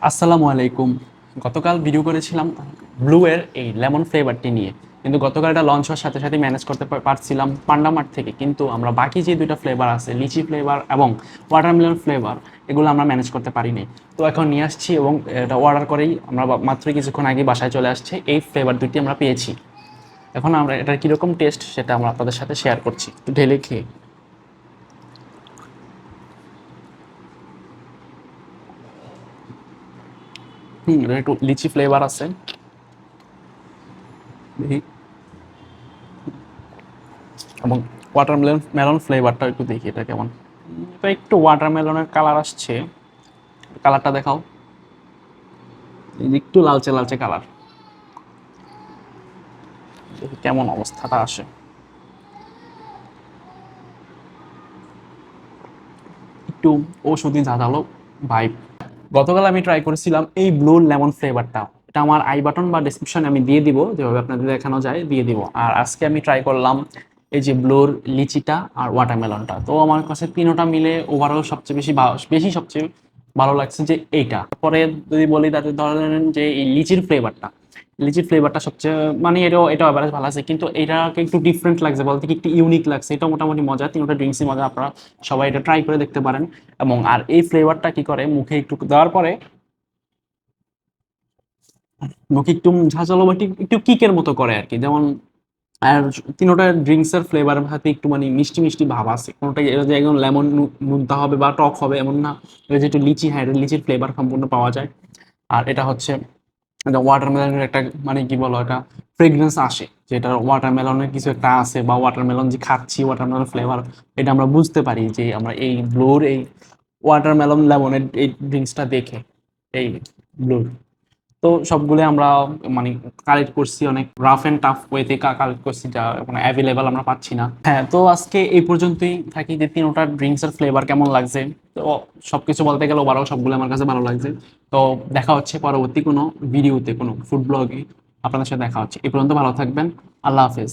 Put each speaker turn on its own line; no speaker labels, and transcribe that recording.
আসসালামু আলাইকুম। গতকাল ভিডিও করেছিলাম ব্লু এর এই লেমন ফ্লেভারটি নিয়ে, কিন্তু গতকাল এটা লঞ্চ হওয়ার সাথে সাথে ম্যানেজ করতে পারছিলাম পান্ডামার্ট থেকে, কিন্তু আমরা বাকি যে দুইটা ফ্লেভার আছে লিচি ফ্লেভার এবং ওয়াটারমেলন ফ্লেভার এগুলো আমরা ম্যানেজ করতে পারিনি। তো এখন নিয়ে আসছি এবং এটা অর্ডার করেই আমরা মাত্র কিছুক্ষণ আগে বাসায় চলে আসছে এই ফ্লেভার দুটি আমরা পেয়েছি। এখন আমরা এটার কীরকম টেস্ট সেটা আমরা আপনাদের সাথে শেয়ার করছি, একটু ঢেলে খেয়ে। এটা একটু লিচি ফ্লেভার আছে, দেখি। এবং ওয়াটারমেলন মেলন ফ্লেভারটা একটু দেখি এটা কেমন। এটা একটু ওয়াটারমেলনের কালার আসছে, কালারটা দেখাও। এই যে একটু লালচে লালচে কালার, দেখি কেমন অবস্থাটা আসে। একটু ঔষধি ঝাঁঝালো ভাইব। গতকাল আমি ট্রাই করেছিলাম এই ব্লু লেমন ফ্লেভারটা, এটা আমার আই বাটন বা ডিসক্রিপশনে আমি দিয়ে দিব, যেভাবে আপনাদের দেখানো যায় দিয়ে দিব। আর আজকে আমি ট্রাই করলাম এই যে ব্লুর লিচিটা আর ওয়াটারমেলনটা। তো আমার কাছে তিনোটা মিলে ওভারঅল সবচেয়ে সবচেয়ে ভালো লাগছে যে এইটা। পরে যদি বলি তাতে ধরেন যে এই লিচির ফ্লেভারটা সবচেয়ে, মানে এটা অ্যাভারেজ ভালো আছে, কিন্তু এটাকে একটু ডিফারেন্ট লাগছে, বলতে কি একটু ইউনিক লাগছে। এটা মোটামুটি মজা, তিনটা ড্রিঙ্কসই মজা, আপনারা সবাই এটা ট্রাই করে দেখতে পারেন। এবং আর এই ফ্লেভারটা কি করে, মুখে একটু দেওয়ার পরে মুখে একটু ঝাঁঝালো বা একটু একটু কিকের মতো করে আর কি। যেমন আর তিনোটা ড্রিঙ্কস এর ফ্লেভার হাতে একটু মানে মিষ্টি মিষ্টি ভাব আছে, কোনোটাই এটা যে একদম লেমন নুনতা হবে বা টক হবে এমন না। এটা যে একটু লিচি, হ্যাঁ এটা লিচির ফ্লেভার সম্পূর্ণ পাওয়া যায়। আর এটা হচ্ছে ওয়াটারমেলনের একটা, মানে কি বলো, একটা ফ্রেগরেন্স আসে, যেটা ওয়াটারমেলনের কিছু একটা আছে, বা ওয়াটারমেলন যে খাচ্ছি ওয়াটারমেলন ফ্লেভার, এটা আমরা বুঝতে পারি যে আমরা এই ব্লুর এই ওয়াটারমেলন লেমনের এই ড্রিঙ্কসটা দেখে, এই ব্লুর। তো সবগুলো আমরা মানে কালেক্ট করছি, অনেক রাফ এন্ড টাফ ওয়েতে কালেক্ট করছি, যা মানে অ্যাভেলেবল আমরা পাচ্ছি না। হ্যাঁ, তো আজকে এই পর্যন্তই থাকি, যে তিনটা ড্রিঙ্কস এর ফ্লেভার কেমন লাগছে। তো সবকিছু বলতে গেলে ওভারঅল সবগুলো আমার কাছে ভালো লাগছে। তো দেখা হচ্ছে পরবর্তী কোনো ভিডিওতে, কোনো ফুড ব্লগে আপনাদের সাথে দেখা হচ্ছে। এই পর্যন্ত ভালো থাকবেন। আল্লাহ হাফেজ।